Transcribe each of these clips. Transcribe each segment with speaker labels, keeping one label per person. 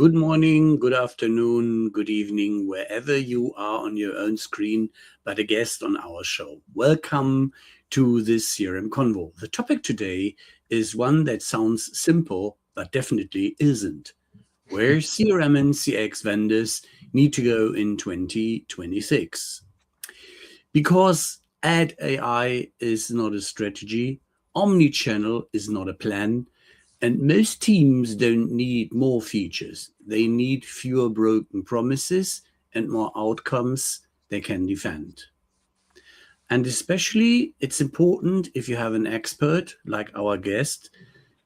Speaker 1: Good morning, good afternoon, good evening, wherever you are on your own screen, but a guest on our show. Welcome to this CRMKonvo. The topic today is one that sounds simple, but definitely isn't. Where CRM and CX vendors need to go in 2026. Because ad AI is not a strategy, omnichannel is not a plan, and most teams don't need more features. They need fewer broken promises and more outcomes they can defend. And especially, it's important if you have an expert like our guest,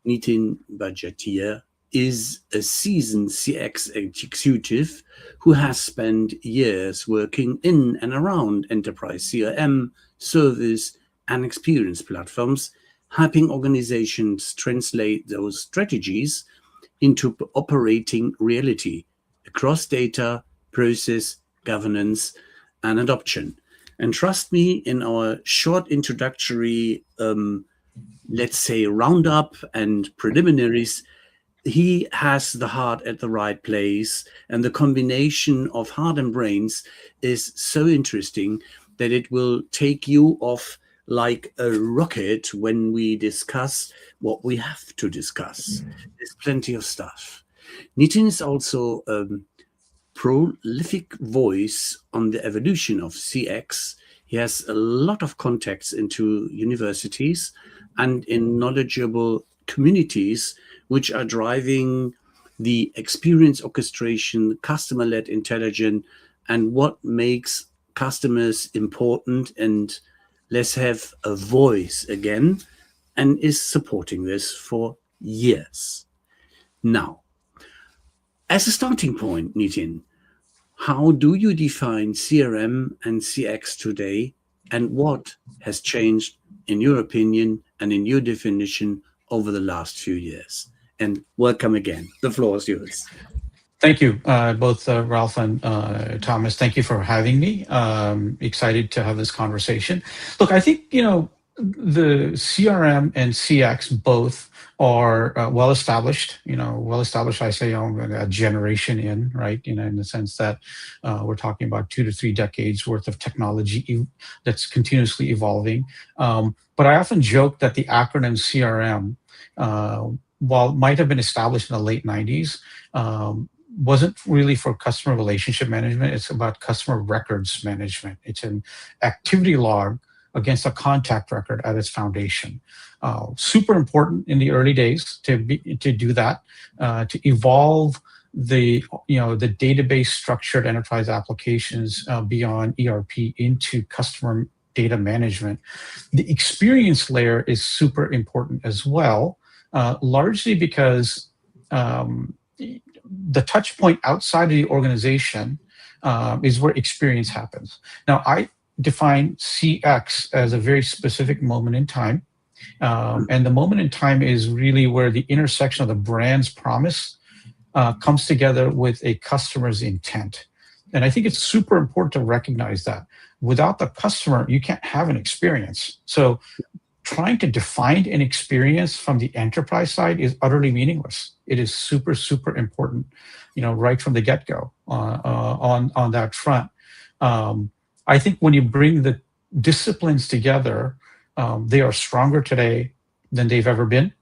Speaker 1: Nitin Badjatia, is a seasoned CX executive who has spent years working in and around enterprise CRM, service, and experience platforms, helping organizations translate those strategies into operating reality across data, process, governance, and adoption. And trust me, in our short introductory, let's say, roundup and preliminaries, he has the heart at the right place. And the combination of heart and brains is so interesting that it will take you off like a rocket when we discuss what we have to discuss. There's plenty of stuff. Nitin is also a prolific voice on the evolution of CX. He has a lot of contacts into universities and in knowledgeable communities, which are driving the experience orchestration, customer-led intelligence, and what makes customers important. And let's have a voice again, and is supporting this for years. Now, as a starting point, Nitin, how do you define CRM and CX today, and what has changed in your opinion and in your definition over the last few years? And welcome again. The floor is yours.
Speaker 2: Thank you, both Ralph and Thomas. Thank you for having me. Excited to have this conversation. Look, I think, the CRM and CX both are well established. Well established, I say, a generation in, right? In the sense that we're talking about 2 to 3 decades worth of technology that's continuously evolving. But I often joke that the acronym CRM, while it might have been established in the late 90s, wasn't really for customer relationship management. It's about customer records management. It's an activity log against a contact record at its foundation. Super important in the early days to do that, to evolve the database structured enterprise applications beyond ERP into customer data management. The experience layer is super important as well, largely because the touch point outside of the organization is where experience happens. Now, I define CX as a very specific moment in time. And the moment in time is really where the intersection of the brand's promise comes together with a customer's intent. And I think it's super important to recognize that. Without the customer, you can't have an experience. So trying to define an experience from the enterprise side is utterly meaningless. It is super, super important, right from the get-go on that front. I think when you bring the disciplines together, they are stronger today than they've ever been.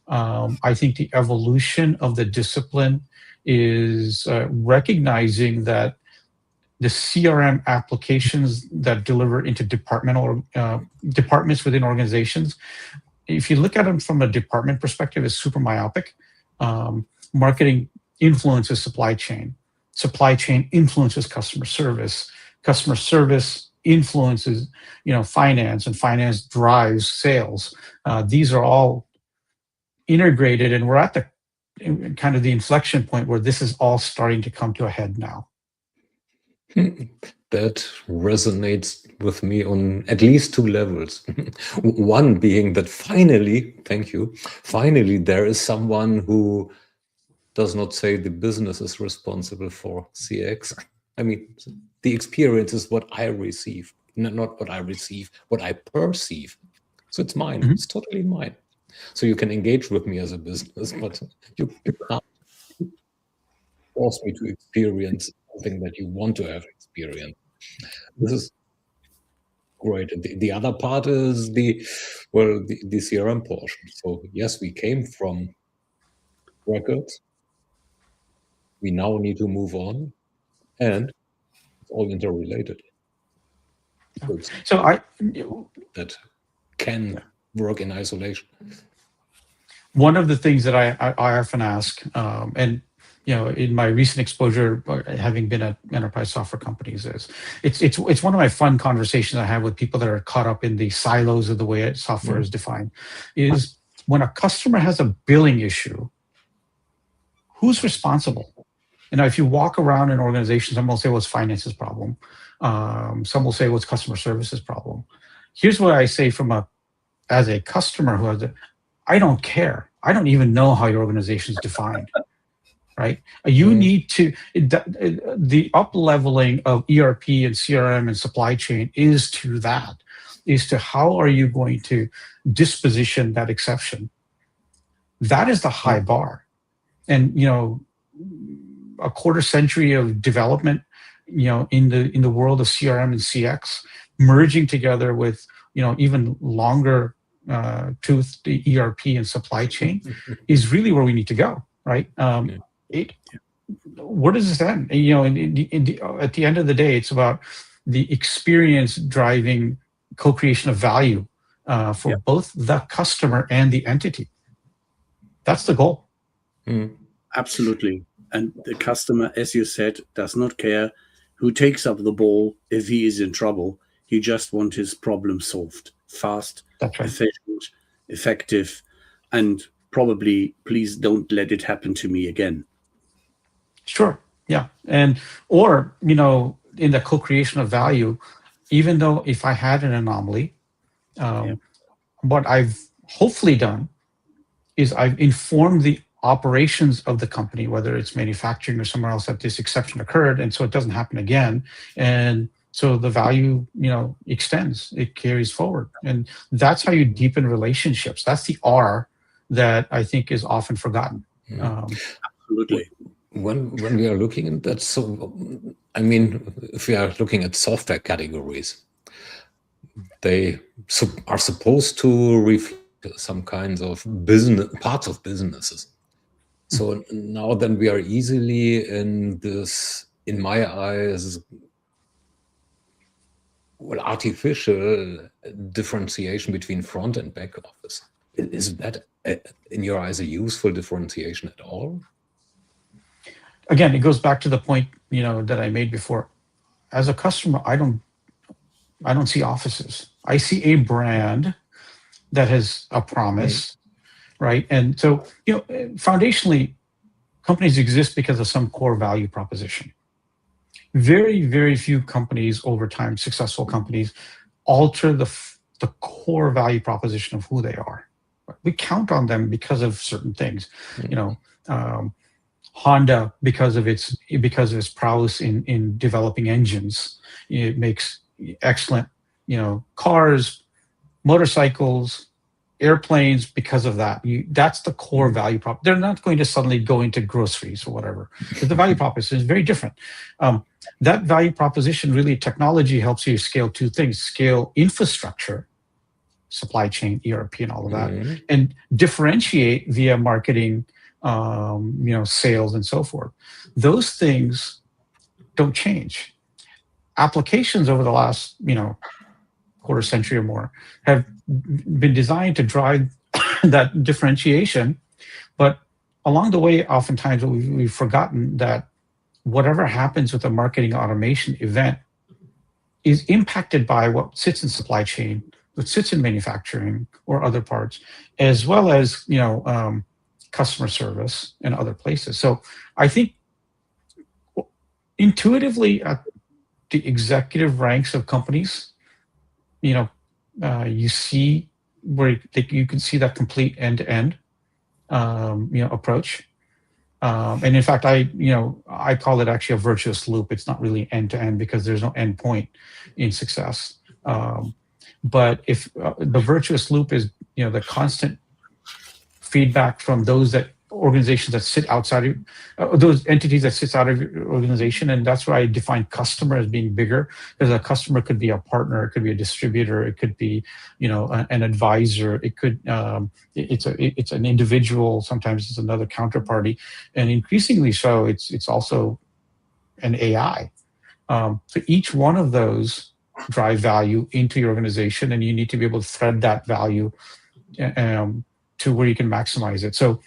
Speaker 2: I think the evolution of the discipline is recognizing that the CRM applications that deliver into departments within organizations, if you look at them from a department perspective, is super myopic. Marketing influences supply chain influences customer service influences finance, and finance drives sales. These are all integrated, and we're at the kind of the inflection point where this is all starting to come to a head now.
Speaker 3: That resonates with me on at least 2 levels. One being that finally there is someone who does not say the business is responsible for CX. I mean, the experience is what I receive, not what I receive, what I perceive. So it's mine. It's totally mine. So you can engage with me as a business, but you can't force me to experience something that you want to have experienced. This is great. And the other part is the CRM portion. So yes, we came from records. We now need to move on, and it's all interrelated.
Speaker 2: So
Speaker 3: that can work in isolation.
Speaker 2: One of the things that I often ask, and in my recent exposure, having been at enterprise software companies, is it's one of my fun conversations I have with people that are caught up in the silos of the way software is defined. Is when a customer has a billing issue, who's responsible? If you walk around in organizations, some will say, well, it's finance's problem. Some will say, well, it's customer service's problem. Here's what I say as a customer who has I don't care. I don't even know how your organization is defined, right? You need to, the up-leveling of ERP and CRM and supply chain is to how are you going to disposition that exception? That is the high bar. And, a quarter century of development, in the world of CRM and CX, merging together with, even longer tooth, the ERP and supply chain is really where we need to go, right? Where does this end? At the end of the day, it's about the experience driving co-creation of value for both the customer and the entity. That's the goal.
Speaker 1: Absolutely. And the customer, as you said, does not care who takes up the ball if he is in trouble. He just wants his problem solved fast, efficient, effective, and probably, please don't let it happen to me again. Sure.
Speaker 2: Yeah. Or in the co-creation of value, even though if I had an anomaly, what I've hopefully done is I've informed the operations of the company, whether it's manufacturing or somewhere else, that this exception occurred, and so it doesn't happen again. And so the value, extends, it carries forward. And that's how you deepen relationships. That's the R that I think is often forgotten.
Speaker 1: Absolutely.
Speaker 3: When we are looking at that, so if we are looking at software categories, they are supposed to reflect some kinds of parts of businesses. So now then we are easily in this, in my eyes, artificial differentiation between front and back office. Is that, in your eyes, a useful differentiation at all?
Speaker 2: Again, it goes back to the point, that I made before. As a customer, I don't see offices. I see a brand that has a promise, right? And so, foundationally, companies exist because of some core value proposition. Very, very few companies over time, successful companies, alter the core value proposition of who they are. We count on them because of certain things. Honda, because of its prowess in developing engines, it makes excellent, cars, motorcycles, airplanes because of that. That's the core value prop. They're not going to suddenly go into groceries or whatever. But the value proposition is very different. That value proposition, really, technology helps you scale two things: scale infrastructure, supply chain, ERP, and all of that, and differentiate via marketing, sales, and so forth. Those things don't change. Applications over the last, quarter century or more have been designed to drive that differentiation, but along the way, oftentimes we've forgotten that whatever happens with a marketing automation event is impacted by what sits in supply chain, what sits in manufacturing or other parts, as well as customer service and other places. So I think intuitively at the executive ranks of companies, you see where you can see that complete end-to-end, approach. And in fact, I call it actually a virtuous loop. It's not really end-to-end because there's no end point in success. But if the virtuous loop is, the constant feedback from those that organizations that sit outside of those entities that sits out of your organization. And that's why I define customer as being bigger, because a customer could be a partner, it could be a distributor, it could be, an advisor, it could, it's an individual, sometimes it's another counterparty, and increasingly so, it's also an AI. So each one of those drive value into your organization, and you need to be able to thread that value to where you can maximize it. So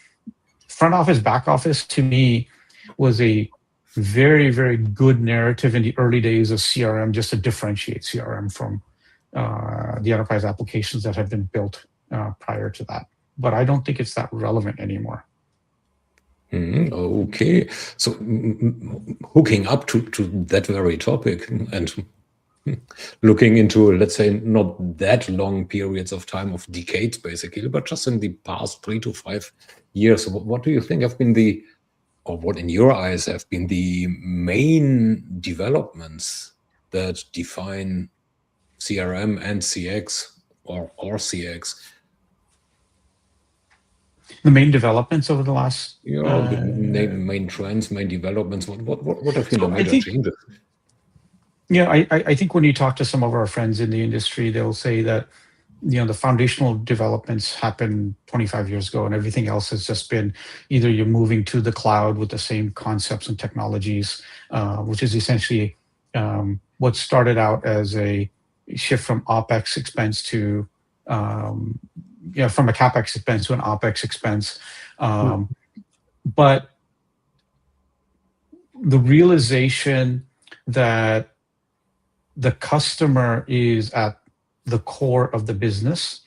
Speaker 2: front office, back office, to me, was a very, very good narrative in the early days of CRM, just to differentiate CRM from the enterprise applications that have been built prior to that. But I don't think it's that relevant anymore.
Speaker 3: Okay, so hooking up to that very topic and looking into, let's say, not that long periods of time, of decades basically, but just in the past 3 to 5 years, what do you think have been or what in your eyes have been the main developments that define CRM and CX or CX?
Speaker 2: The main developments over the last
Speaker 3: main trends, main developments. What have been the major changes?
Speaker 2: Yeah, I think when you talk to some of our friends in the industry, they'll say that the foundational developments happened 25 years ago, and everything else has just been either you're moving to the cloud with the same concepts and technologies, which is essentially what started out as a shift from OpEx expense to from a CapEx expense to an OpEx expense. But the realization that the customer is at the core of the business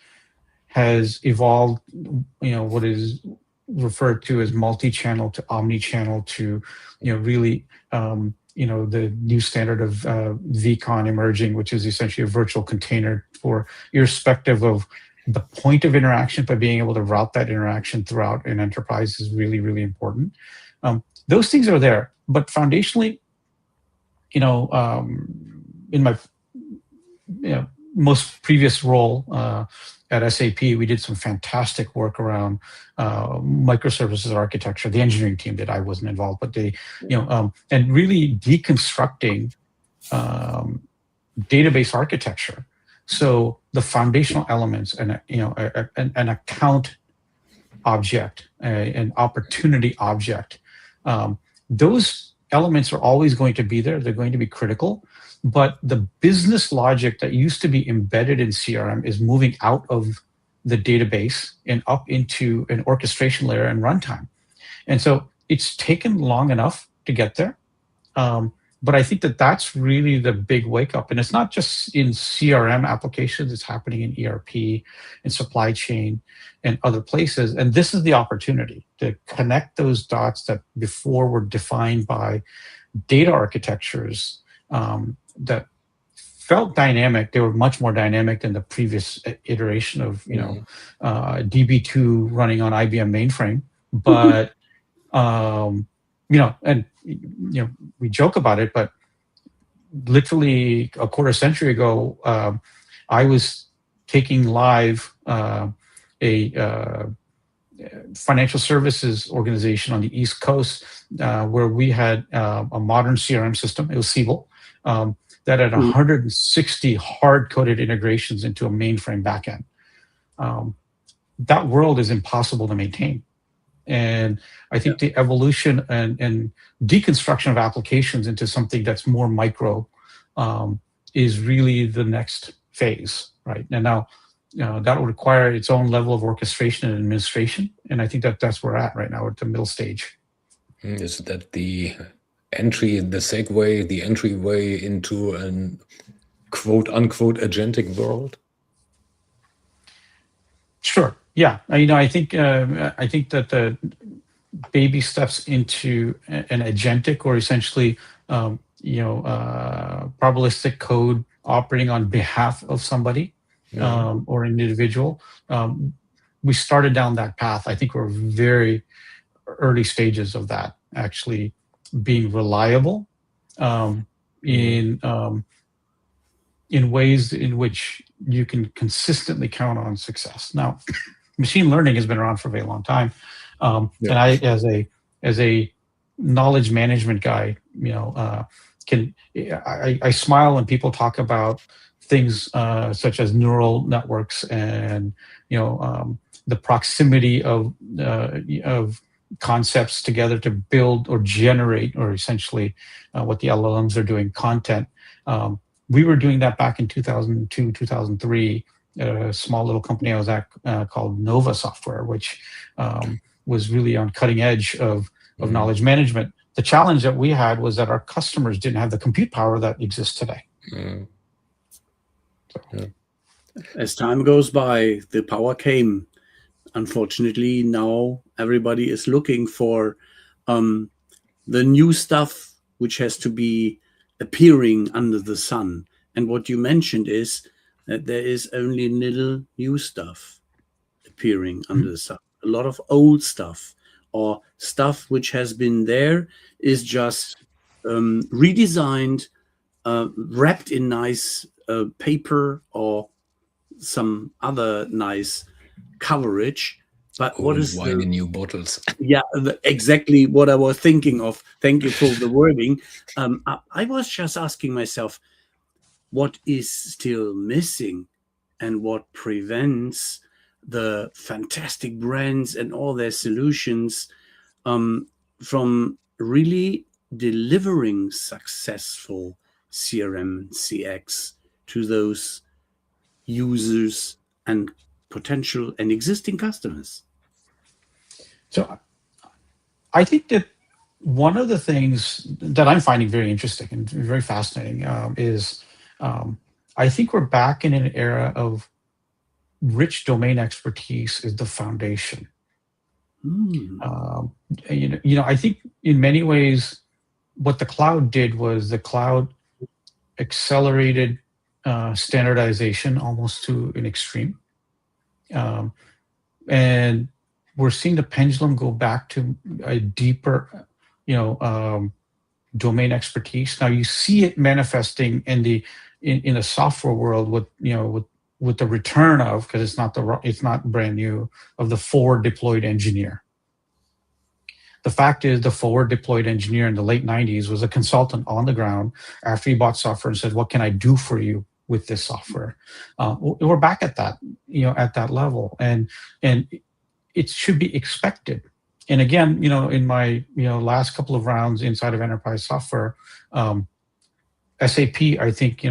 Speaker 2: has evolved, what is referred to as multi-channel to omni-channel to, really, the new standard of vCon emerging, which is essentially a virtual container for irrespective of the point of interaction, but being able to route that interaction throughout an enterprise is really, really important. Those things are there, but foundationally, in my most previous role at SAP, we did some fantastic work around microservices architecture. The engineering team did. I wasn't involved, but they, and really deconstructing database architecture. So the foundational elements and an account object, an opportunity object, those elements are always going to be there. They're going to be critical. But the business logic that used to be embedded in CRM is moving out of the database and up into an orchestration layer and runtime. And so it's taken long enough to get there. But I think that that's really the big wake up. And it's not just in CRM applications, it's happening in ERP and supply chain and other places. And this is the opportunity to connect those dots that before were defined by data architectures that felt dynamic. They were much more dynamic than the previous iteration of, DB2 running on IBM mainframe. But, we joke about it, but literally a quarter century ago, I was taking live a financial services organization on the East Coast where we had a modern CRM system. It was Siebel. That had 160 hard-coded integrations into a mainframe backend. That world is impossible to maintain. And I think the evolution and deconstruction of applications into something that's more micro is really the next phase, right? And now that will require its own level of orchestration and administration. And I think that's where we're at right now. We're at the middle stage.
Speaker 3: Is that the segue, the entryway into an quote unquote agentic world?
Speaker 2: Sure. Yeah. I think that the baby steps into an agentic, or essentially, probabilistic code operating on behalf of somebody or an individual. We started down that path. I think we're very early stages of that actually being reliable in ways in which you can consistently count on success. Now, machine learning has been around for a very long time. And I, as a knowledge management guy, I smile when people talk about things such as neural networks and the proximity of concepts together to build or generate, or essentially what the LLMs are doing, content. We were doing that back in 2002, 2003, at a small little company I was at called Nova Software, which was really on cutting edge of knowledge management. The challenge that we had was that our customers didn't have the compute power that exists today.
Speaker 1: As time goes by, the power came. Unfortunately, now everybody is looking for the new stuff which has to be appearing under the sun. And what you mentioned is that there is only little new stuff appearing under the sun. A lot of old stuff or stuff which has been there is just redesigned, wrapped in nice paper or some other nice coverage. But what is
Speaker 3: wine in new bottles?
Speaker 1: Yeah, exactly what I was thinking of. Thank you for the wording. I was just asking myself, what is still missing and what prevents the fantastic brands and all their solutions from really delivering successful CRM, CX to those users and potential and existing customers?
Speaker 2: So I think that one of the things that I'm finding very interesting and very fascinating is I think we're back in an era of rich domain expertise is the foundation. I think in many ways what the cloud did was the cloud accelerated standardization almost to an extreme. And we're seeing the pendulum go back to a deeper, domain expertise. Now you see it manifesting in the software world with the return of, because it's not brand new, of the forward deployed engineer. The fact is, the forward deployed engineer in the late 90s was a consultant on the ground after he bought software and said, "What can I do for you with this software?" We're back at that, at that level, and it should be expected. And again, in my last couple of rounds inside of enterprise software, SAP, I think,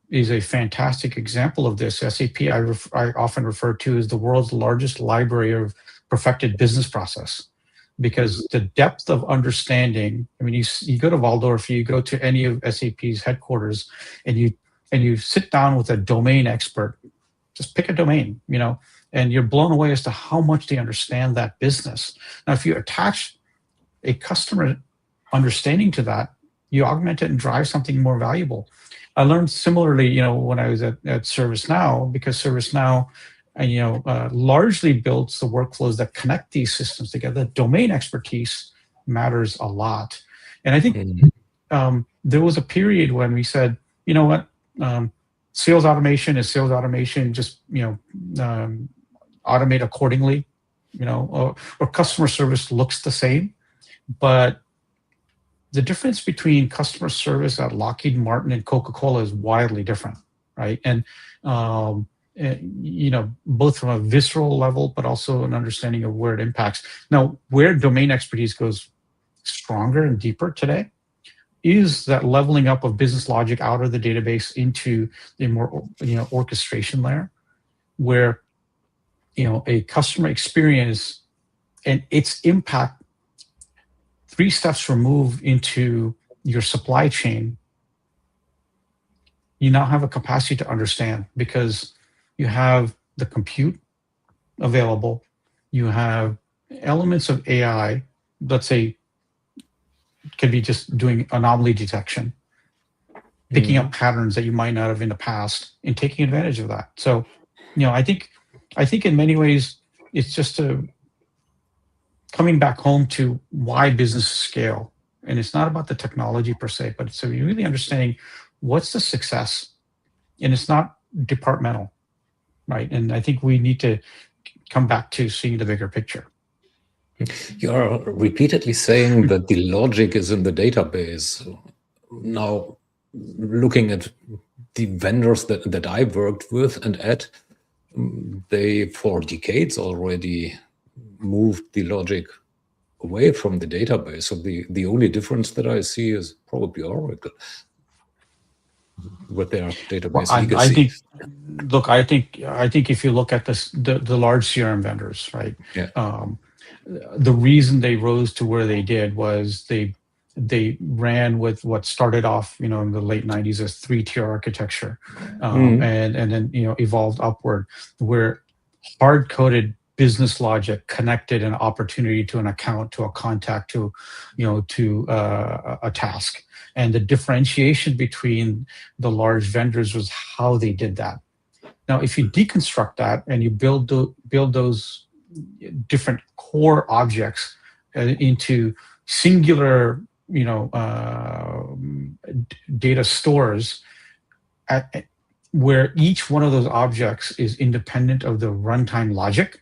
Speaker 2: is a fantastic example of this. SAP, I often refer to as the world's largest library of perfected business process, because the depth of understanding. I mean, you go to Waldorf, you go to any of SAP's headquarters, and you sit down with a domain expert. Just pick a domain, and you're blown away as to how much they understand that business. Now, if you attach a customer understanding to that, you augment it and drive something more valuable. I learned similarly, when I was at ServiceNow, because ServiceNow, largely builds the workflows that connect these systems together. Domain expertise matters a lot. And I think there was a period when we said, you know what, sales automation is sales automation, just, automate accordingly, or customer service looks the same. But the difference between customer service at Lockheed Martin and Coca-Cola is wildly different, right? And, both from a visceral level, but also an understanding of where it impacts. Now, where domain expertise goes stronger and deeper today is that leveling up of business logic out of the database into the more, orchestration layer, where, a customer experience and its impact 3 steps removed into your supply chain, you now have a capacity to understand, because you have the compute available, you have elements of AI, let's say, could be just doing anomaly detection, picking up patterns that you might not have in the past, and taking advantage of that. So, I think in many ways it's just coming back home to why businesses scale. And it's not about the technology per se, but it's really understanding what's the success, and it's not departmental, right? And I think we need to come back to seeing the bigger picture.
Speaker 3: You're repeatedly saying that the logic is in the database. Now, looking at the vendors that I worked with and at, they for decades already moved the logic away from the database. So the only difference that I see is probably Oracle with their
Speaker 2: Well,
Speaker 3: database
Speaker 2: I
Speaker 3: legacy.
Speaker 2: think, look, I think if you look at this, the large CRM vendors, right?
Speaker 3: Yeah.
Speaker 2: The reason they rose to where they did was they ran with what started off, in the late 90s as 3-tier architecture, and then evolved upward, where hard-coded business logic connected an opportunity to an account, to a contact, to a task. And the differentiation between the large vendors was how they did that. Now, if you deconstruct that and you build those different core objects into singular, data stores, where each one of those objects is independent of the runtime logic,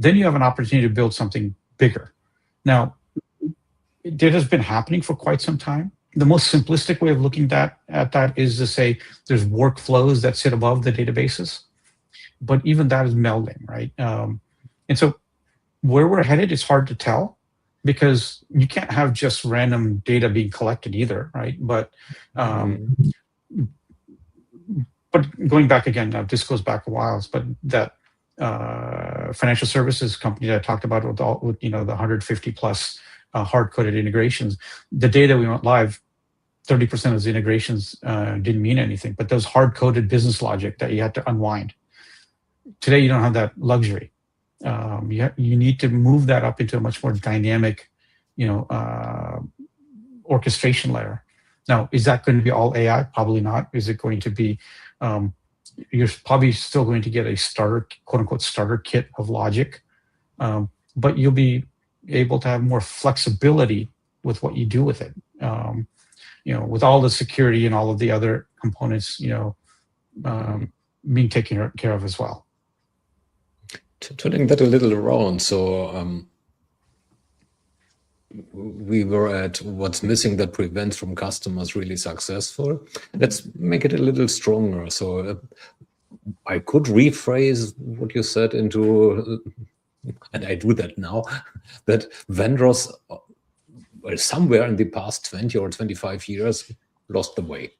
Speaker 2: then you have an opportunity to build something bigger. Now, it has been happening for quite some time. The most simplistic way of looking at that is to say there's workflows that sit above the databases, but even that is melding, right? And so where we're headed is hard to tell, because you can't have just random data being collected either, right? But going back again, now this goes back a while, but that financial services company that I talked about with the 150 plus hard-coded integrations, the day that we went live, 30% of those integrations didn't mean anything, but those hard-coded business logic that you had to unwind. Today, you don't have that luxury. You need to move that up into a much more dynamic, orchestration layer. Now, is that going to be all AI? Probably not. Is it going to be? You're probably still going to get a starter, quote unquote, starter kit of logic, but you'll be able to have more flexibility with what you do with it. With all the security and all of the other components, being taken care of as well.
Speaker 3: Turning that a little around, so we were at what's missing that prevents from customers really successful. Let's make it a little stronger. So I could rephrase what you said into, and I do that now, that vendors, well, somewhere in the past 20 or 25 years lost the way.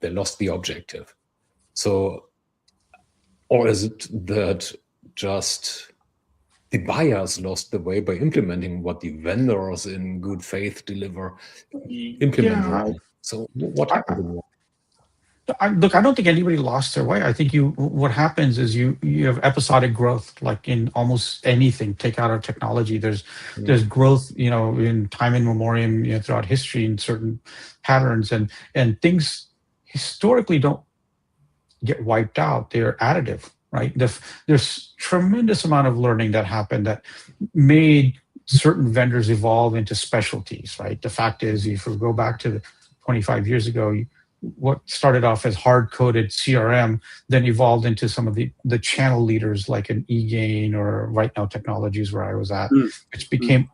Speaker 3: They lost the objective. So, or is it that just the buyers lost the way by implementing what the vendors in good faith deliver, implement wrong? So what happened?
Speaker 2: Look, I don't think anybody lost their way. I think what happens is you have episodic growth, like in almost anything. Take out our technology, there's growth, in time in memoriam, throughout history in certain patterns, and things historically don't get wiped out. They're additive, right? There's tremendous amount of learning that happened that made certain vendors evolve into specialties, right? The fact is, if we go back to 25 years ago, what started off as hard-coded CRM then evolved into some of the channel leaders like an eGain or Right Now Technologies, where I was at, which became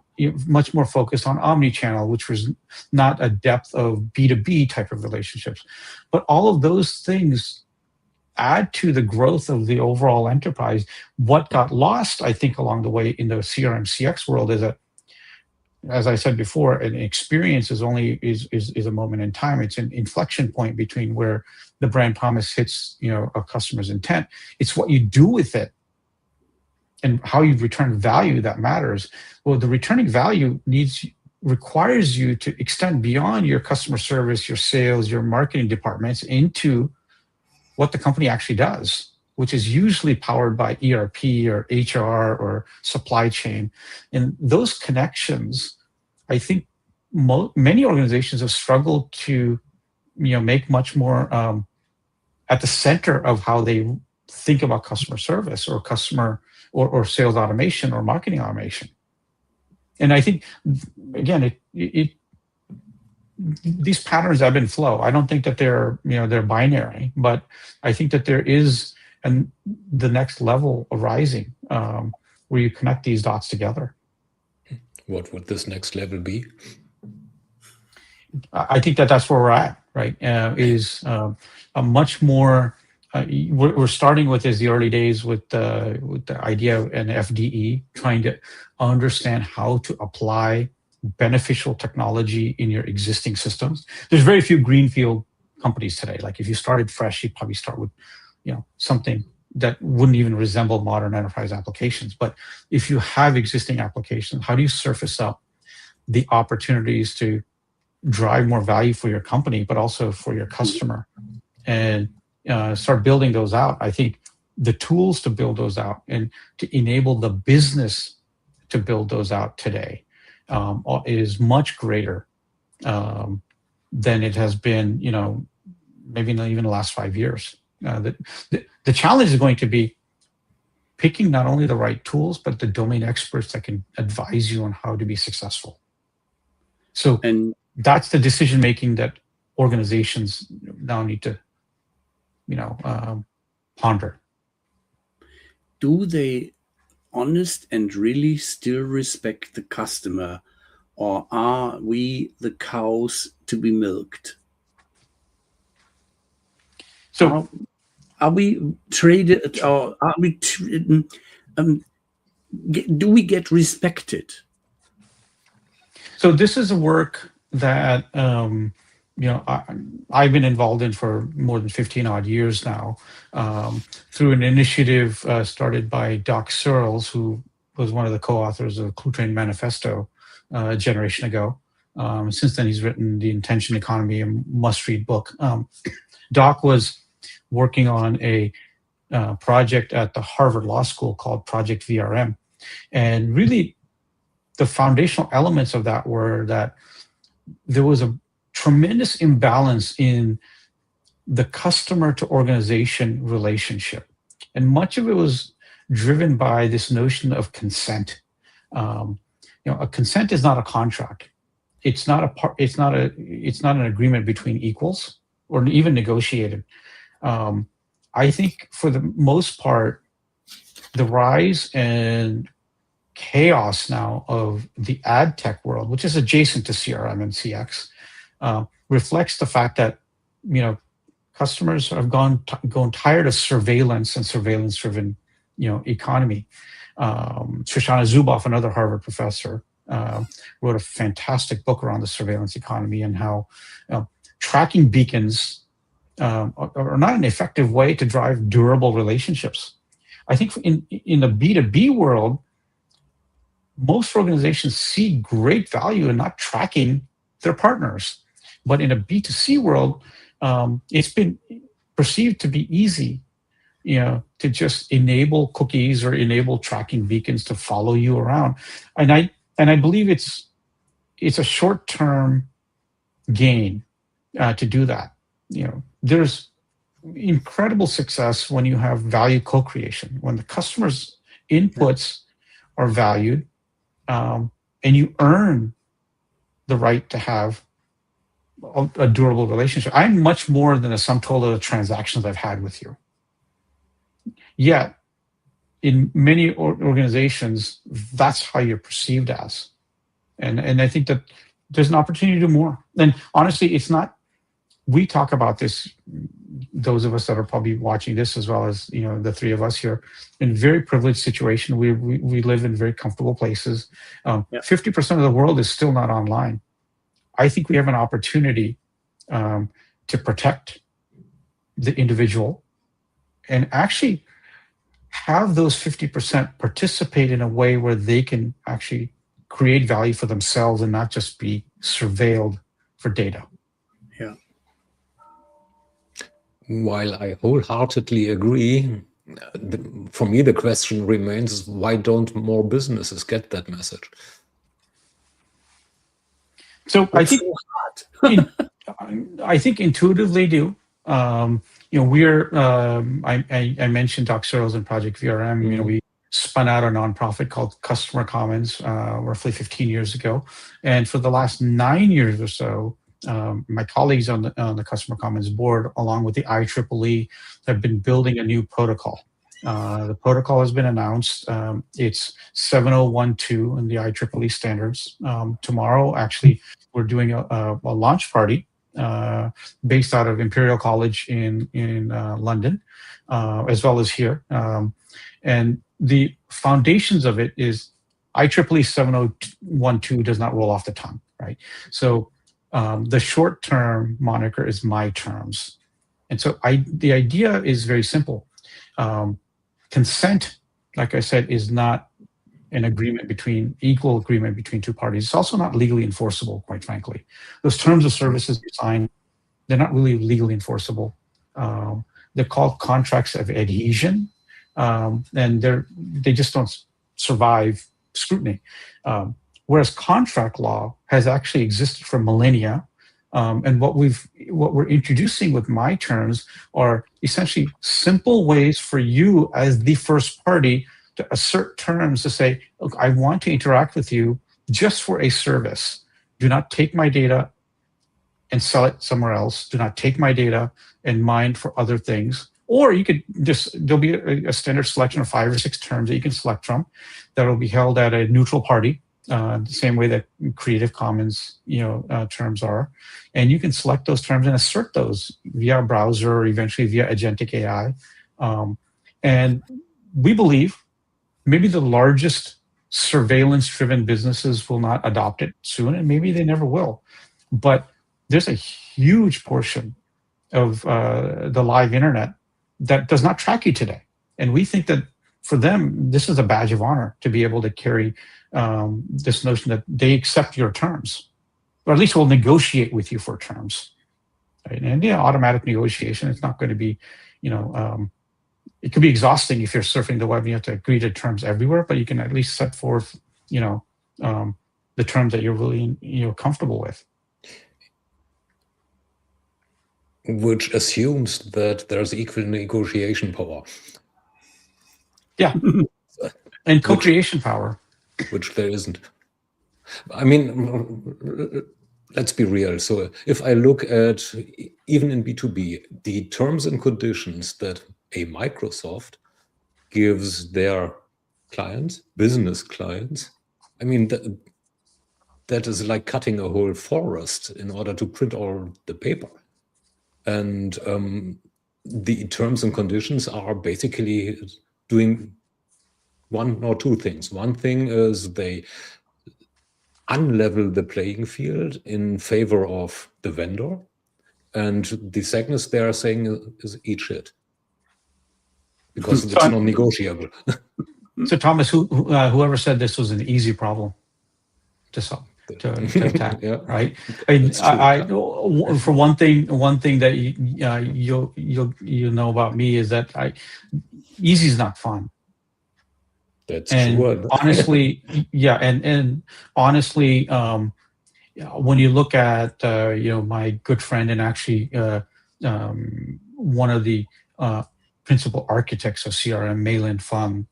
Speaker 2: much more focused on omni-channel, which was not a depth of B2B type of relationships. But all of those things add to the growth of the overall enterprise. What got lost, I think, along the way in the CRM CX world is that, as I said before, an experience is a moment in time. It's an inflection point between where the brand promise hits, a customer's intent. It's what you do with it and how you return value that matters. Well, the returning value requires you to extend beyond your customer service, your sales, your marketing departments into what the company actually does, which is usually powered by ERP or HR or supply chain. And those connections, I think many organizations have struggled to, make much more at the center of how they think about customer service or customer or sales automation or marketing automation. And I think, again, these patterns ebb and flow. I don't think that they're binary, but I think that there is the next level arising where you connect these dots together.
Speaker 3: What would this next level be?
Speaker 2: I think that's where we're at, right? Is a much more. We're starting with is the early days with the idea of an FDE, trying to understand how to apply beneficial technology in your existing systems. There's very few greenfield companies today. Like if you started fresh, you'd probably start with, something that wouldn't even resemble modern enterprise applications. But if you have existing applications, how do you surface up the opportunities to drive more value for your company, but also for your customer, and start building those out? I think the tools to build those out and to enable the business to build those out today is much greater than it has been, maybe not even the last 5 years. The challenge is going to be picking not only the right tools, but the domain experts that can advise you on how to be successful. So, and that's the decision making that organizations now need to, ponder.
Speaker 1: Do they honest and really still respect the customer, or are we the cows to be milked?
Speaker 2: So,
Speaker 1: are we traded, or are we? Do we get respected?
Speaker 2: So this is a work that I've been involved in for more than 15 odd years now, through an initiative started by Doc Searles, who was one of the co-authors of Clue Train Manifesto a generation ago. Since then, he's written The Intention Economy, a must-read book. Doc was working on a project at the Harvard Law School called Project VRM. And really, the foundational elements of that were that there was a tremendous imbalance in the customer to organization relationship. And much of it was driven by this notion of consent. A consent is not a contract. It's not an agreement between equals or even negotiated. I think for the most part, the rise and chaos now of the ad tech world, which is adjacent to CRM and CX, reflects the fact that customers have gone tired of surveillance and surveillance-driven economy. Shoshana Zuboff, another Harvard professor, wrote a fantastic book around the surveillance economy and how tracking beacons are not an effective way to drive durable relationships. I think in the B2B world, most organizations see great value in not tracking their partners. But in a B2C world, it's been perceived to be easy, to just enable cookies or enable tracking beacons to follow you around. And I believe it's a short-term gain to do that. There's incredible success when you have value co-creation, when the customer's inputs are valued, and you earn the right to have a durable relationship. I'm much more than a sum total of the transactions I've had with you. Yet, in many organizations, that's how you're perceived as. And I think that there's an opportunity to do more. And honestly, it's not, we talk about this, those of us that are probably watching this, as well as the three of us here, in very privileged situation. We live in very comfortable places. 50% of the world is still not online. I think we have an opportunity to protect the individual and actually have those 50% participate in a way where they can actually create value for themselves and not just be surveilled for data.
Speaker 1: Yeah.
Speaker 3: While I wholeheartedly agree, for me the question remains, why don't more businesses get that message?
Speaker 2: So I think intuitively do. We're I mentioned Doc Searles and Project VRM. We spun out a nonprofit called Customer Commons roughly 15 years ago, and for the last 9 years or so, my colleagues on the Customer Commons board, along with the IEEE, have been building a new protocol. The protocol has been announced. It's 7012 in the IEEE standards. Tomorrow, actually, we're doing a launch party based out of Imperial College in London, as well as here. And the foundations of it is IEEE 7012 does not roll off the tongue, right? So the short-term moniker is my terms. And so the idea is very simple. Consent, like I said, is not an equal agreement between two parties. It's also not legally enforceable, quite frankly. Those terms of services you sign, they're not really legally enforceable. They're called contracts of adhesion, and they just don't survive scrutiny. Whereas contract law has actually existed for millennia. And what we're introducing with my terms are essentially simple ways for you as the first party to assert terms to say, look, I want to interact with you just for a service. Do not take my data and sell it somewhere else. Do not take my data and mine for other things. Or you could there'll be a standard selection of 5 or 6 terms that you can select from that will be held at a neutral party. The same way that Creative Commons, terms are, and you can select those terms and assert those via a browser or eventually via agentic AI. And we believe maybe the largest surveillance-driven businesses will not adopt it soon, and maybe they never will. But there's a huge portion of the live internet that does not track you today, and we think that for them, this is a badge of honor to be able to carry this notion that they accept your terms, or at least will negotiate with you for terms. Right? And automatic negotiation, it's not going to be, it could be exhausting if you're surfing the web and you have to agree to terms everywhere, but you can at least set forth, the terms that you're really, comfortable with.
Speaker 3: Which assumes that there's equal negotiation power.
Speaker 2: Yeah, and co-creation power.
Speaker 3: Which there isn't. I mean, let's be real. So if I look at, even in B2B, the terms and conditions that a Microsoft gives their clients, business clients, I mean, that is like cutting a whole forest in order to print all the paper. And the terms and conditions are basically doing one or two things. One thing is they unlevel the playing field in favor of the vendor. And the second is they are saying is eat shit. Because it's not negotiable.
Speaker 2: So Thomas, whoever said this was an easy problem to solve, to attack, yeah. Right? I for one thing that you'll know about me is that easy is not fun.
Speaker 3: That's true.
Speaker 2: Honestly, yeah, and honestly, when you look at my good friend and actually one of the principal architects of CRM, Mei-Lin Feng,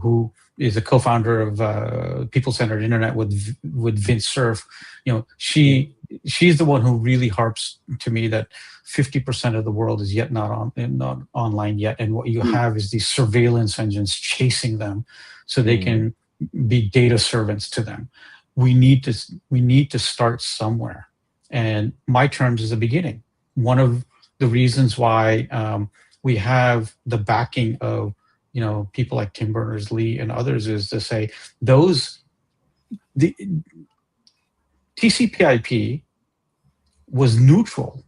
Speaker 2: who is a co-founder of People-Centered Internet with Vint Cerf, she's the one who really harps to me that 50% of the world is yet not online yet, and what you have is these surveillance engines chasing them, so they can be data servants to them. We need to start somewhere, and my terms is the beginning. One of the reasons why we have the backing of people like Tim Berners-Lee and others is to say the TCP/IP was neutral.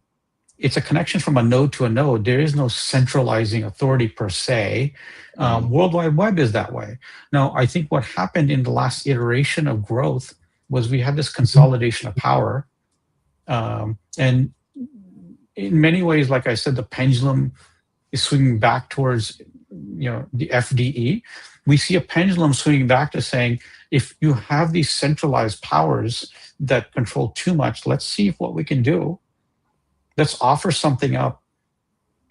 Speaker 2: It's a connection from a node to a node. There is no centralizing authority per se. World Wide Web is that way. Now, I think what happened in the last iteration of growth was we had this consolidation of power. And in many ways, like I said, the pendulum is swinging back towards the FDE. We see a pendulum swinging back to saying, if you have these centralized powers that control too much, let's see what we can do. Let's offer something up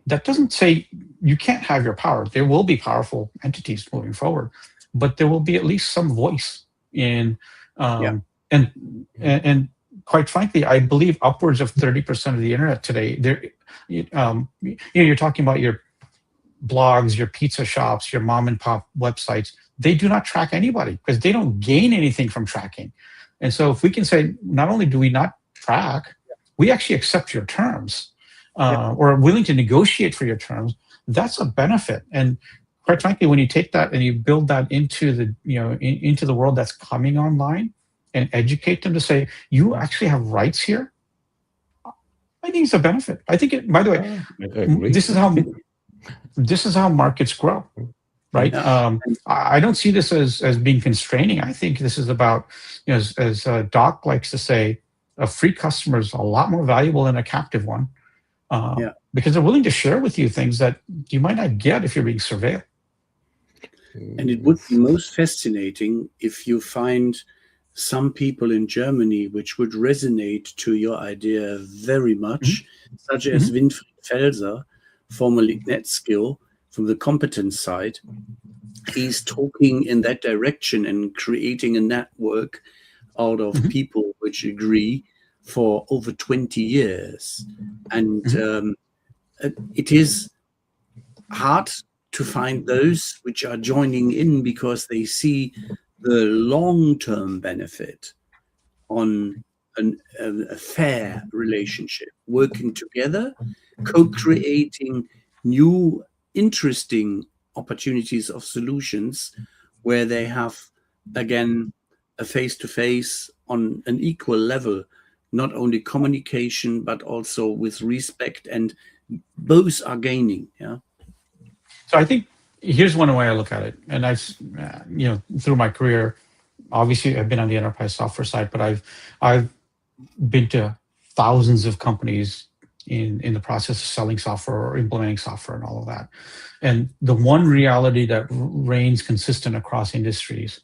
Speaker 2: that doesn't say you can't have your power. There will be powerful entities moving forward, but there will be at least some voice in, and quite frankly, I believe upwards of 30% of the internet today, you're talking about your blogs, your pizza shops, your mom and pop websites, they do not track anybody because they don't gain anything from tracking. And so if we can say, not only do we not track, we actually accept your terms or are willing to negotiate for your terms, that's a benefit. And quite frankly, when you take that and you build that into the, into the world that's coming online and educate them to say, you actually have rights here, I think it's a benefit. I think it, by the way, this is how markets grow, right? I don't see this as being constraining. I think this is about, as Doc likes to say, a free customer is a lot more valuable than a captive one, because they're willing to share with you things that you might not get if you're being surveilled.
Speaker 1: And it would be most fascinating if you find some people in Germany which would resonate to your idea very much, such as Winfried Felser, formerly NetSkill, from the competence side. He's talking in that direction and creating a network out of people which agree for over 20 years. And it is hard to find those which are joining in because they see the long-term benefit on a fair relationship, working together, co-creating new, interesting opportunities of solutions where they have, again, a face-to-face on an equal level, not only communication, but also with respect, and both are gaining.
Speaker 2: So I think here's one way I look at it. And I've, through my career, obviously I've been on the enterprise software side, but I've been to thousands of companies in the process of selling software or implementing software and all of that. And the one reality that reigns consistent across industries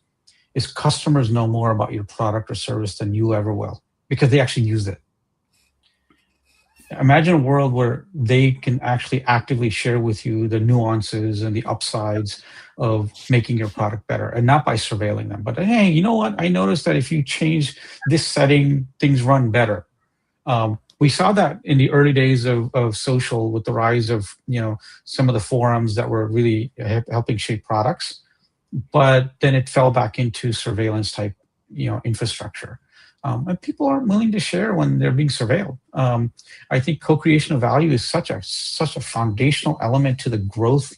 Speaker 2: is customers know more about your product or service than you ever will, because they actually use it. Imagine a world where they can actually actively share with you the nuances and the upsides of making your product better, and not by surveilling them, but hey, you know what? I noticed that if you change this setting, things run better. We saw that in the early days of social with the rise of some of the forums that were really helping shape products, but then it fell back into surveillance type infrastructure. And people aren't willing to share when they're being surveilled. I think co-creation of value is such a foundational element to the growth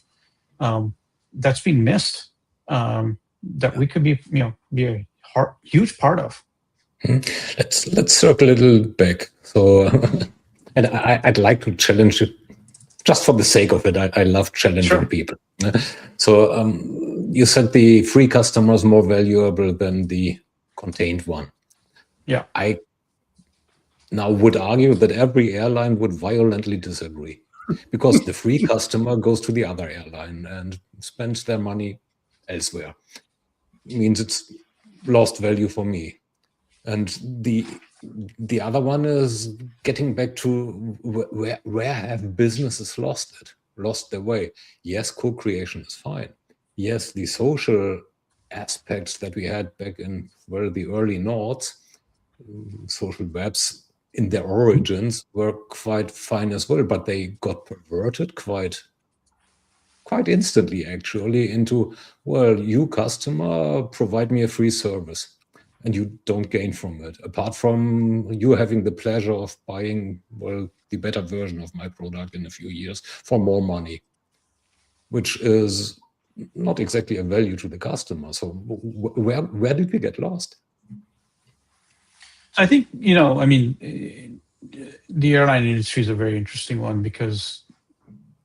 Speaker 2: that's being missed, that we could be a huge part of.
Speaker 3: Let's circle a little back. So, and I'd like to challenge it just for the sake of it. I love challenging people. So you said the free customer is more valuable than the contained one.
Speaker 2: Yeah,
Speaker 3: I now would argue that every airline would violently disagree, because the free customer goes to the other airline and spends their money elsewhere. It means it's lost value for me. And the other one is getting back to where have businesses lost their way? Yes, co-creation is fine. Yes, the social aspects that we had back in the early noughts, social webs in their origins were quite fine as well, but they got perverted quite instantly, actually, into, well, you customer, provide me a free service, and you don't gain from it, apart from you having the pleasure of buying, the better version of my product in a few years for more money, which is not exactly a value to the customer. So where did we get lost?
Speaker 2: I think, the airline industry is a very interesting one, because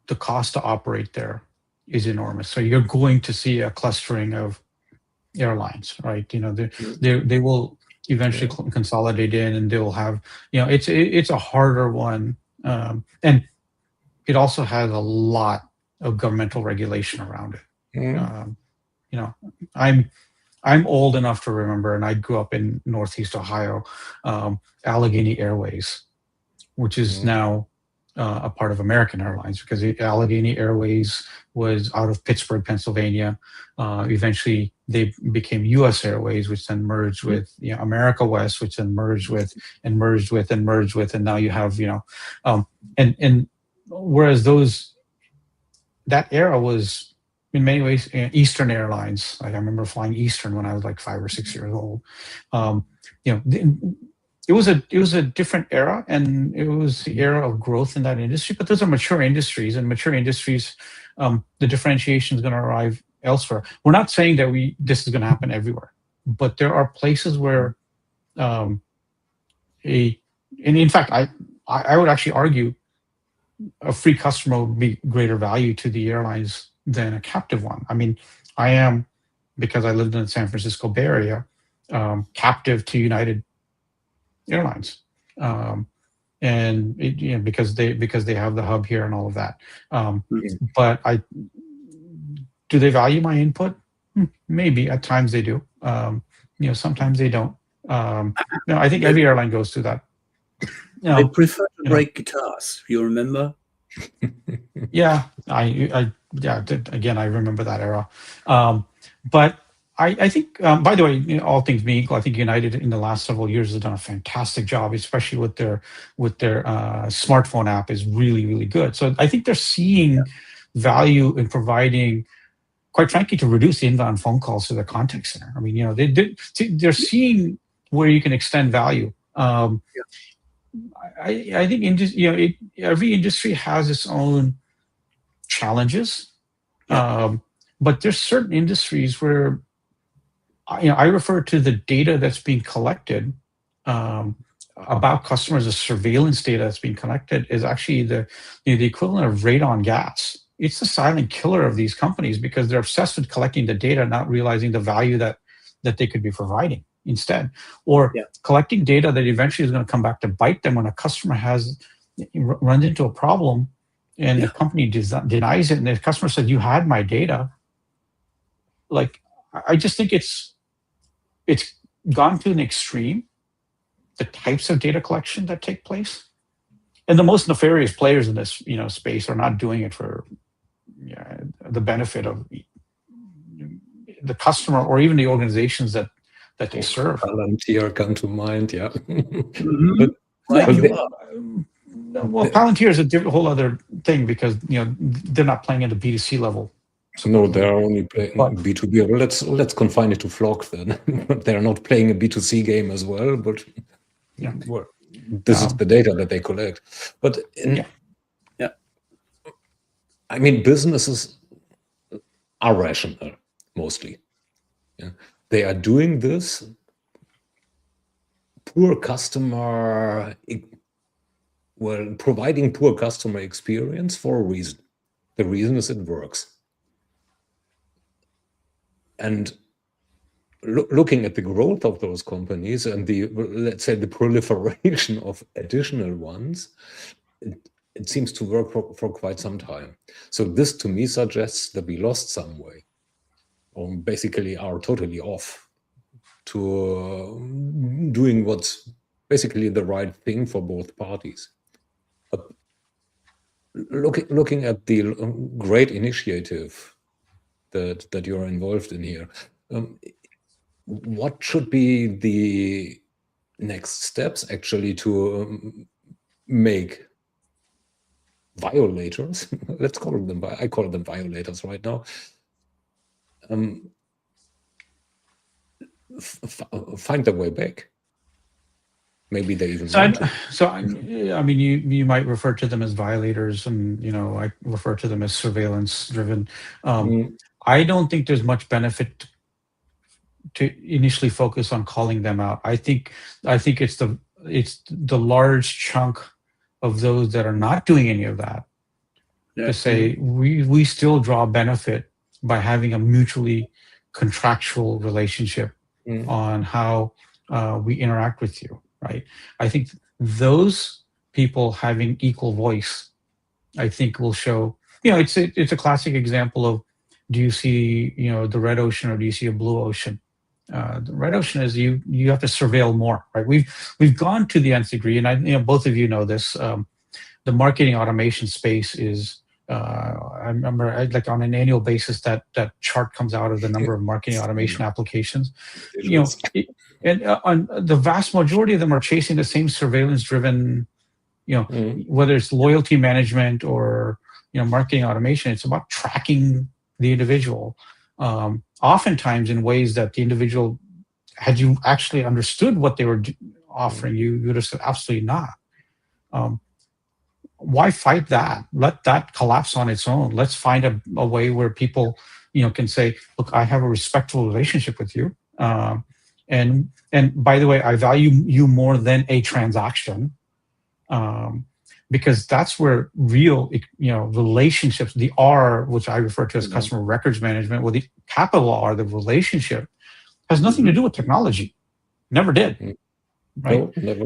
Speaker 2: the cost to operate there is enormous. So you're going to see a clustering of airlines, right? They will eventually consolidate in, and they will have, it's a harder one. And it also has a lot of governmental regulation around it. I'm old enough to remember, and I grew up in Northeast Ohio, Allegheny Airways, which is now a part of American Airlines, because Allegheny Airways was out of Pittsburgh, Pennsylvania. Eventually, they became U.S. Airways, which then merged with America West, which then merged with, and now you have and whereas those that era was in many ways Eastern Airlines. Like I remember flying Eastern when I was like 5 or 6 years old. It was a different era, and it was the era of growth in that industry. But those are mature industries, and mature industries, the differentiation is going to arrive elsewhere. We're not saying that this is going to happen everywhere, but there are places where and in fact, I would actually argue a free customer would be greater value to the airlines than a captive one. I mean, I am, because I lived in the San Francisco Bay Area, captive to United Airlines, and because they have the hub here and all of that. But do they value my input? Maybe at times they do. Sometimes they don't. I think every airline goes through that.
Speaker 1: They prefer to break guitars. You remember?
Speaker 2: Yeah, again, I remember that era. But I think, by the way, all things being equal, I think United in the last several years has done a fantastic job, especially with their smartphone app is really, really good. So I think they're seeing value in providing, quite frankly, to reduce the inbound phone calls to the contact center. I mean, they're seeing where you can extend value. I think every industry has its own challenges, but there's certain industries where I refer to the data that's being collected about customers, the surveillance data that's being collected is actually the equivalent of radon gas. It's the silent killer of these companies because they're obsessed with collecting the data, not realizing the value that they could be providing instead, or collecting data that eventually is going to come back to bite them when a customer runs into a problem and the company denies it, and the customer said, "You had my data." Like, I just think it's gone to an extreme, the types of data collection that take place, and the most nefarious players in this space are not doing it for the benefit of the customer or even the organizations that they serve.
Speaker 3: Palantir come to mind, yeah.
Speaker 2: Well, Palantir is a whole other thing because they're not playing at the B2C level.
Speaker 3: So no, they're only playing B2B. Well, let's confine it to Flock then. They're not playing a B2C game as well, but this is the data that they collect. But I mean, businesses are rational mostly. Yeah. They are doing this providing poor customer experience for a reason. The reason is it works. And looking at the growth of those companies and let's say the proliferation of additional ones, it seems to work for quite some time. So this to me suggests that we lost some way, or basically are totally off to doing what's basically the right thing for both parties. Looking at the great initiative that you're involved in here, what should be the next steps actually to make violators, let's call them, I call them violators right now, find their way back? Maybe they even
Speaker 2: I mean, you might refer to them as violators, and I refer to them as surveillance driven. I don't think there's much benefit to initially focus on calling them out. I think it's the large chunk of those that are not doing any of that to say we still draw benefit by having a mutually contractual relationship on how we interact with you. Right. I think those people having equal voice, I think, will show. It's a classic example of, do you see the red ocean or do you see a blue ocean? The red ocean is you have to surveil more. Right. We've gone to the nth degree, and both of you know this. The marketing automation space is. I remember, like, on an annual basis, that chart comes out of the number of marketing automation applications. And on the vast majority of them are chasing the same surveillance-driven, whether it's loyalty management or marketing automation, it's about tracking the individual, oftentimes in ways that the individual, had you actually understood what they were offering you, you would have said absolutely not. Why fight that? Let that collapse on its own. Let's find a way where people, can say, look, I have a respectful relationship with you, and by the way, I value you more than a transaction, because that's where real, relationships, the R, which I refer to as customer records management, well, the capital R, the relationship, has nothing to do with technology. Never did. Right?
Speaker 3: No, never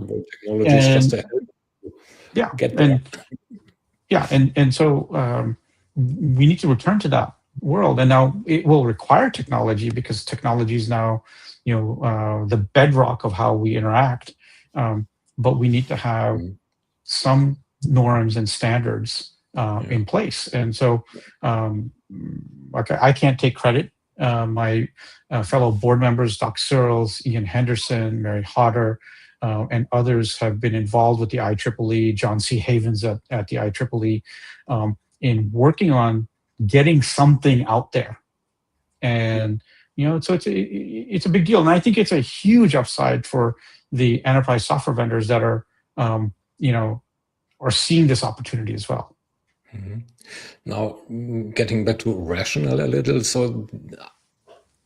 Speaker 3: did. Technology is just a help. Get there.
Speaker 2: And so we need to return to that world, and now it will require technology, because technology is now the bedrock of how we interact, but we need to have some norms and standards in place. And so I can't take credit. My fellow board members, Doc Searles, Ian Henderson, Mary Hodder, and others have been involved with the IEEE, John C. Havens at the IEEE, in working on getting something out there. And, so it's a big deal. And I think it's a huge upside for the enterprise software vendors that are, are seeing this opportunity as well.
Speaker 3: Now, getting back to rational a little, so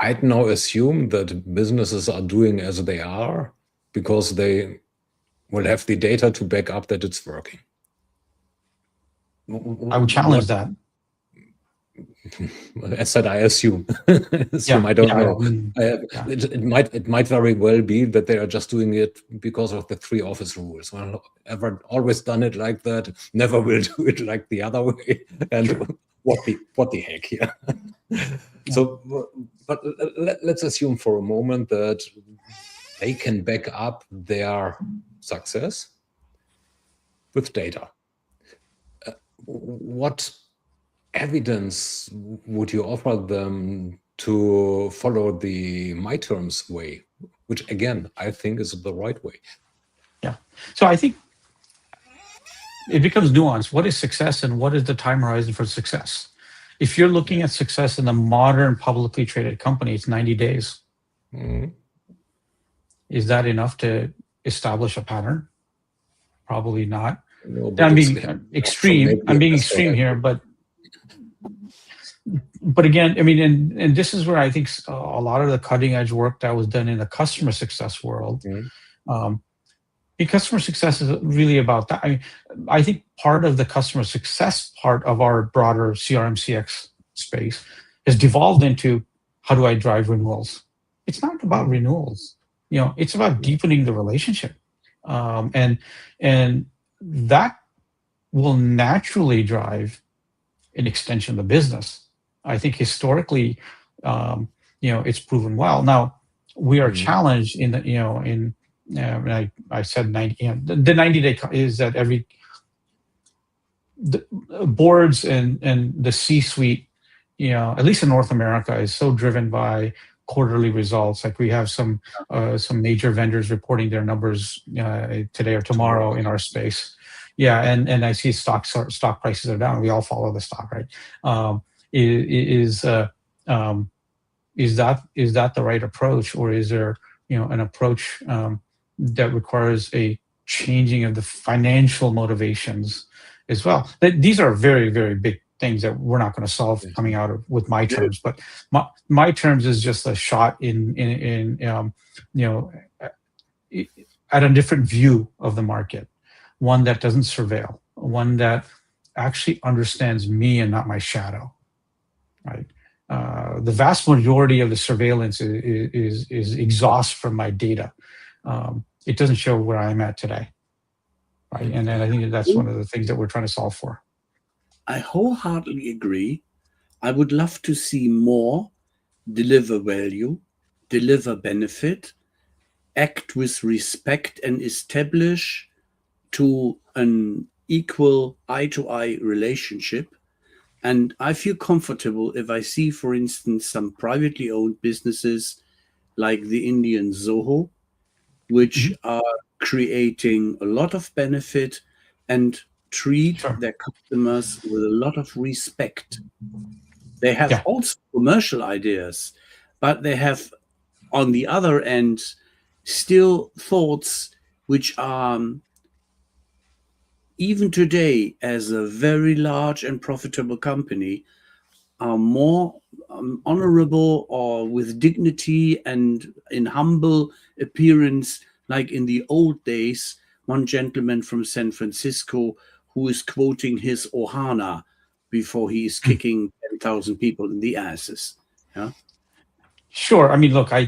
Speaker 3: I'd now assume that businesses are doing as they are because they will have the data to back up that it's working.
Speaker 2: I would challenge that.
Speaker 3: I said, I assume. I don't know. It might very well be that they are just doing it because of the 3 office rules. Well, ever always done it like that, never will do it like the other way. And what the heck here? So, but let's assume for a moment that they can back up their success with data. What evidence would you offer them to follow the my terms way, which again, I think is the right way?
Speaker 2: Yeah. So I think it becomes nuanced. What is success and what is the time horizon for success? If you're looking at success in a modern publicly traded company, it's 90 days. Is that enough to establish a pattern? Probably not.
Speaker 3: No,
Speaker 2: I'm being extreme. I'm being extreme here, but again, I mean, and this is where I think a lot of the cutting edge work that was done in the customer success world, customer success is really about that. I mean, I think part of the customer success part of our broader CRM CX space has devolved into how do I drive renewals? It's not about renewals. It's about deepening the relationship, and that will naturally drive an extension of the business. I think historically, it's proven well. Now we are challenged in the, I said 90. The 90-day is that the boards and the C-suite, at least in North America, is so driven by quarterly results. Like we have some major vendors reporting their numbers today or tomorrow in our space. Yeah, and I see stock prices are down. We all follow the stock, right? Is that the right approach, or is there an approach that requires a changing of the financial motivations as well? These are very, very big things that we're not going to solve coming out of with my terms, but my terms is just a shot in at a different view of the market, one that doesn't surveil, one that actually understands me and not my shadow. Right. The vast majority of the surveillance is exhaust from my data. It doesn't show where I'm at today. Right. And I think that's one of the things that we're trying to solve for.
Speaker 1: I wholeheartedly agree. I would love to see more deliver value, deliver benefit, act with respect, and establish to an equal eye-to-eye relationship. And I feel comfortable if I see, for instance, some privately owned businesses like the Indian Zoho, which are creating a lot of benefit and treat
Speaker 2: Sure.
Speaker 1: their customers with a lot of respect. They have
Speaker 2: Yeah.
Speaker 1: also commercial ideas, but they have, on the other end, still thoughts which are, even today, as a very large and profitable company, are more honorable or with dignity and in humble appearance, like in the old days. One gentleman from San Francisco who is quoting his Ohana before he is kicking 10,000 people in the asses. Yeah.
Speaker 2: Sure. I mean, look, I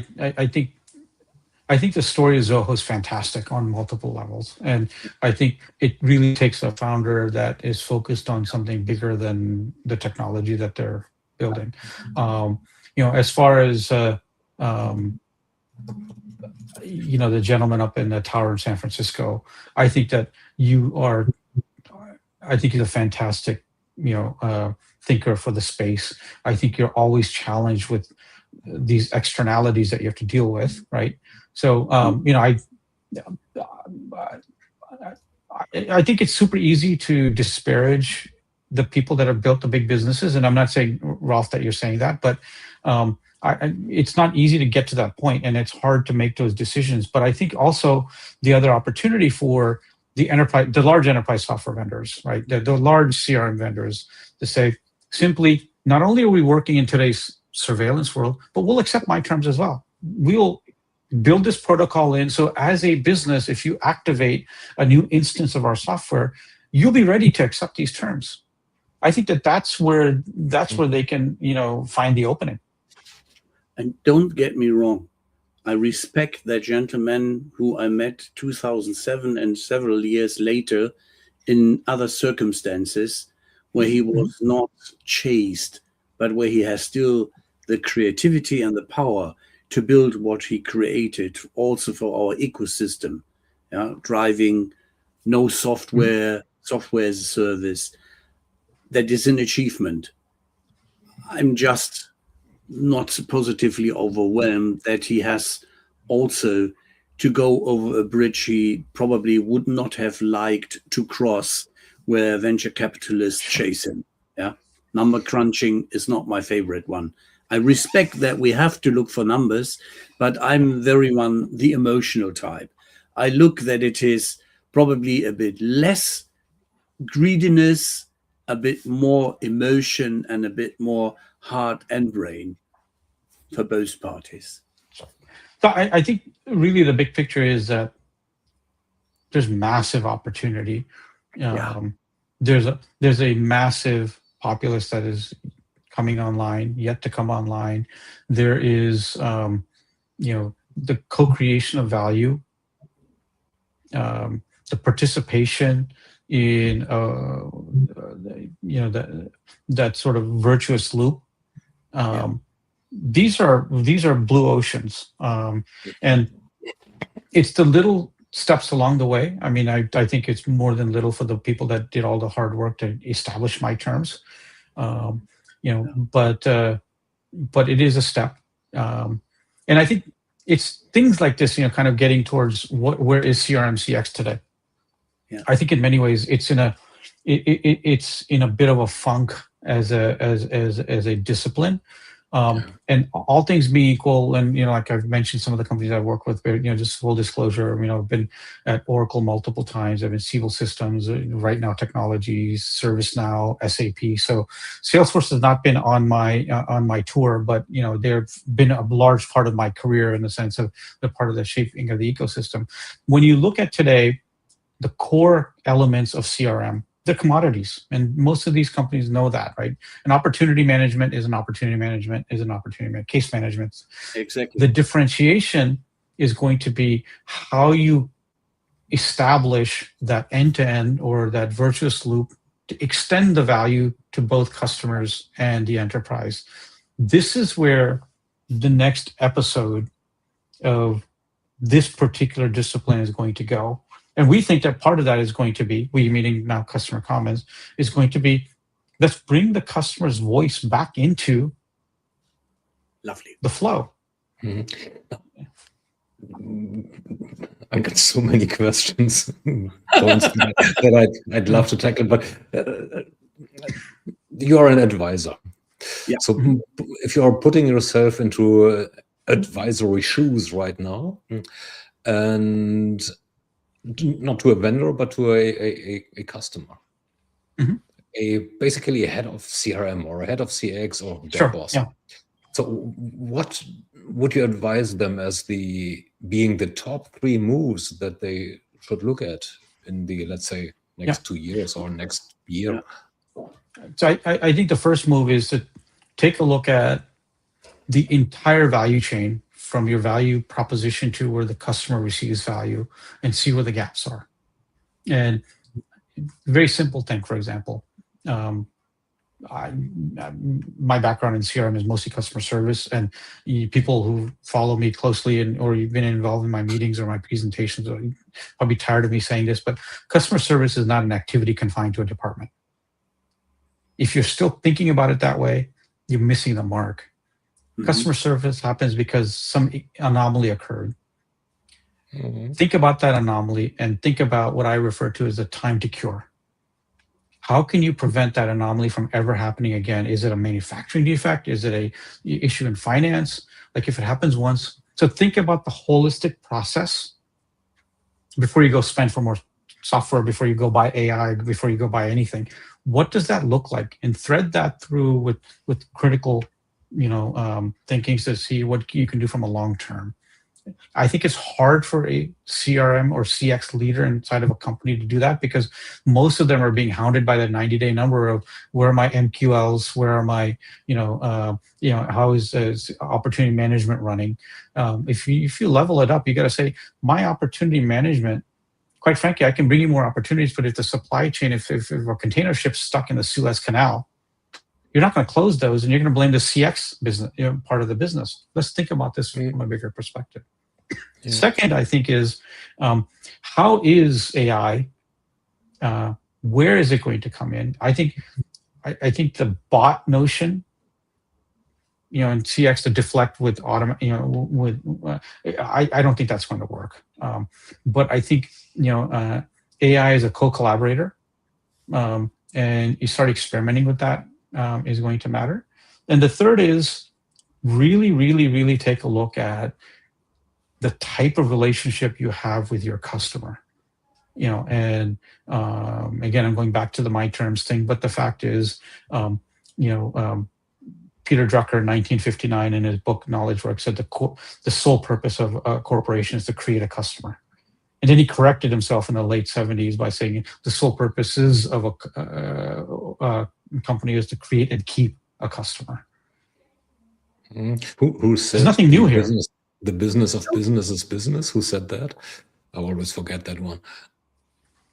Speaker 2: think the story of Zoho is fantastic on multiple levels, and I think it really takes a founder that is focused on something bigger than the technology that they're building. As far as the gentleman up in the tower in San Francisco, I think that I think he's a fantastic, thinker for the space. I think you're always challenged with these externalities that you have to deal with, right? So, I think it's super easy to disparage the people that have built the big businesses, and I'm not saying, Ralph, that you're saying that, but it's not easy to get to that point, and it's hard to make those decisions. But I think also the other opportunity for the large enterprise software vendors, right, the large CRM vendors, to say simply, not only are we working in today's surveillance world, but we'll accept my terms as well. We'll build this protocol in. So as a business, if you activate a new instance of our software, you'll be ready to accept these terms. I think that's where they can, find the opening.
Speaker 1: And don't get me wrong, I respect that gentleman who I met 2007 and several years later in other circumstances where he was not chased, but where he has still the creativity and the power to build what he created also for our ecosystem, driving no software as a service. That is an achievement. I'm just not positively overwhelmed that he has also to go over a bridge he probably would not have liked to cross, where venture capitalists chase him. Yeah, number crunching is not my favorite one. I respect that we have to look for numbers, but I'm the emotional type. I look that it is probably a bit less greediness, a bit more emotion, and a bit more heart and brain for both parties.
Speaker 2: So I think really the big picture is that there's massive opportunity. There's a massive populace that is coming online, yet to come online. There is, the co-creation of value, the participation in, that sort of virtuous loop. These are blue oceans, and it's the little steps along the way. I mean, I think it's more than little for the people that did all the hard work to establish my terms. But it is a step, and I think it's things like this, kind of getting towards where is CRM CX today. I think in many ways it's in a bit of a funk as a discipline. And all things being equal, and like I've mentioned, some of the companies I work with, just full disclosure, I've been at Oracle multiple times. I've been Siebel Systems, Right Now Technologies, ServiceNow, SAP. So Salesforce has not been on my tour, but they've been a large part of my career in the sense of the part of the shaping of the ecosystem. When you look at today, the core elements of CRM, the commodities, and most of these companies know that, right? An opportunity management is an opportunity management is an opportunity case management.
Speaker 1: Exactly.
Speaker 2: The differentiation is going to be how you establish that end-to-end or that virtuous loop to extend the value to both customers and the enterprise. This is where the next episode of this particular discipline is going to go. And we think that part of that is going to be, we meaning now customer comments, is going to be, let's bring the customer's voice back into the flow.
Speaker 3: Mm-hmm. I got so many questions, points that I'd love to tackle, but you are an advisor.
Speaker 1: Yeah.
Speaker 3: So if you are putting yourself into advisory shoes right now, and not to a vendor, but to a customer, basically a head of CRM or a head of CX or their boss.
Speaker 2: Yeah.
Speaker 3: So what would you advise them as being the top 3 moves that they should look at in the, let's say, next 2 years or next year?
Speaker 2: So I think the first move is to take a look at the entire value chain from your value proposition to where the customer receives value and see where the gaps are. And very simple thing, for example, my background in CRM is mostly customer service, and people who follow me closely or you've been involved in my meetings or my presentations are probably tired of me saying this, but customer service is not an activity confined to a department. If you're still thinking about it that way, you're missing the mark. Customer service happens because some anomaly occurred. Think about that anomaly and think about what I refer to as the time to cure. How can you prevent that anomaly from ever happening again? Is it a manufacturing defect? Is it a issue in finance? Like if it happens once. So think about the holistic process before you go spend for more software, before you go buy AI, before you go buy anything. What does that look like? And thread that through with critical, thinking to see what you can do from a long term. I think it's hard for a CRM or CX leader inside of a company to do that because most of them are being hounded by the 90-day number of where are my MQLs, where are my, how is opportunity management running? If you level it up, you got to say my opportunity management. Quite frankly, I can bring you more opportunities, but if the supply chain, if a container ship's stuck in the Suez Canal, you're not going to close those, and you're going to blame the CX business, part of the business. Let's think about this from a bigger perspective. Yeah. Second, I think is how is AI? Where is it going to come in? I think the bot notion, in CX to deflect with I don't think that's going to work. But I think AI is a co-collaborator, and you start experimenting with that. Is going to matter. And the third is really, really, really take a look at the type of relationship you have with your customer. And again, I'm going back to the my terms thing, but the fact is, Peter Drucker in 1959 in his book Knowledge Work said the sole purpose of a corporation is to create a customer. And then he corrected himself in the late 70s by saying the sole purposes of a company is to create and keep a customer.
Speaker 3: Who said
Speaker 2: there's nothing new here?
Speaker 3: The business of business is business. Who said that? I always forget that one.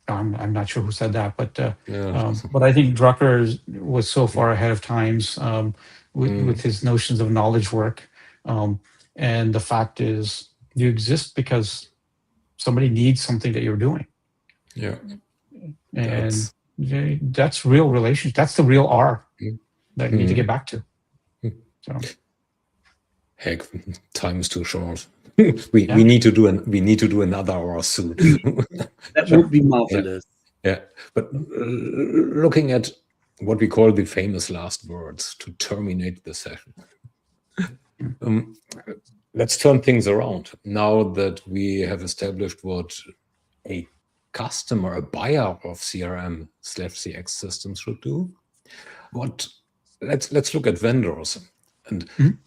Speaker 2: I'm not sure who said that, but I think Drucker was so far ahead of times with his notions of knowledge work. And the fact is, you exist because somebody needs something that you're doing.
Speaker 3: Yeah.
Speaker 2: And that's real relationship. That's the real R that you need to get back to. So.
Speaker 3: Heck, time is too short. we need to do another R soon.
Speaker 1: That would be marvelous.
Speaker 3: Yeah. But looking at what we call the famous last words to terminate the session. Let's turn things around. Now that we have established what a customer, a buyer of CRM/CX systems should do, let's look at vendors. And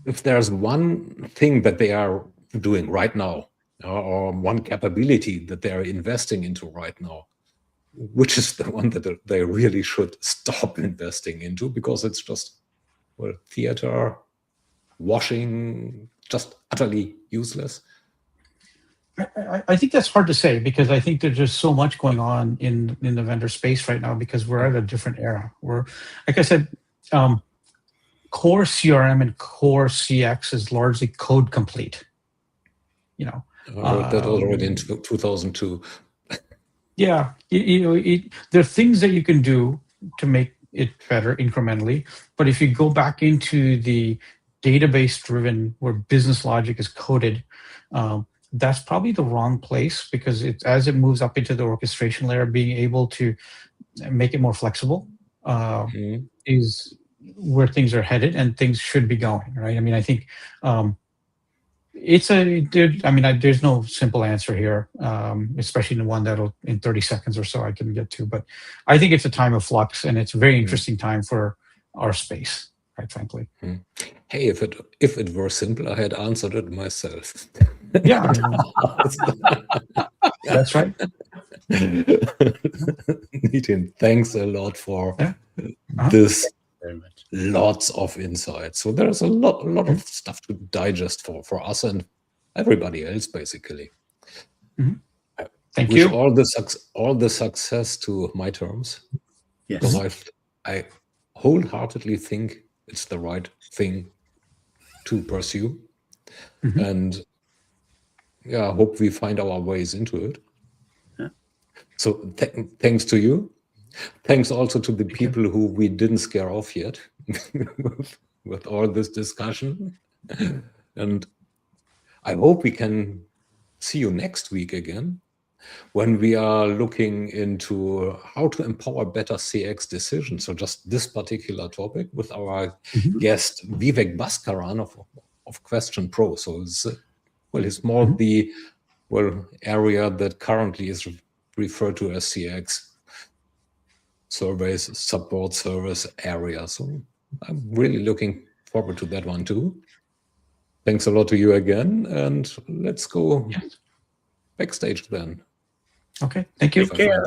Speaker 3: if there's one thing that they are doing right now, or one capability that they are investing into right now, which is the one that they really should stop investing into because it's just, theater, washing, just utterly useless?
Speaker 2: I think that's hard to say because I think there's just so much going on in the vendor space right now because we're at a different era. We're, like I said, core CRM and core CX is largely code complete.
Speaker 3: I wrote that already in 2002.
Speaker 2: Yeah, there are things that you can do to make it better incrementally, but if you go back into the database driven where business logic is coded, that's probably the wrong place, because as it moves up into the orchestration layer, being able to make it more flexible is where things are headed and things should be going, right? I mean, I think there's no simple answer here, especially the one that'll in 30 seconds or so I can get to. But I think it's a time of flux, and it's a very interesting time for our space, quite frankly.
Speaker 3: Hey, if it were simple, I had answered it myself.
Speaker 2: Yeah, that's right.
Speaker 3: Nitin, thanks a lot for this.
Speaker 1: Very much.
Speaker 3: Lots of insights. So there's a lot of stuff to digest for us and everybody else, basically.
Speaker 2: Thank
Speaker 3: wish
Speaker 2: you.
Speaker 3: all the success to my terms.
Speaker 1: Yes.
Speaker 3: Because I wholeheartedly think it's the right thing to pursue. And yeah, I hope we find our ways into it.
Speaker 1: Yeah.
Speaker 3: So thanks to you. Thanks also to the people who we didn't scare off yet with all this discussion. And I hope we can see you next week again, when we are looking into how to empower better CX decisions. So just this particular topic with our guest Vivek Bhaskaran of Question Pro. So it's more the area that currently is referred to as CX surveys, support service area. So I'm really looking forward to that one too. Thanks a lot to you again, and let's go backstage then.
Speaker 2: Okay, thank you.
Speaker 1: Take care.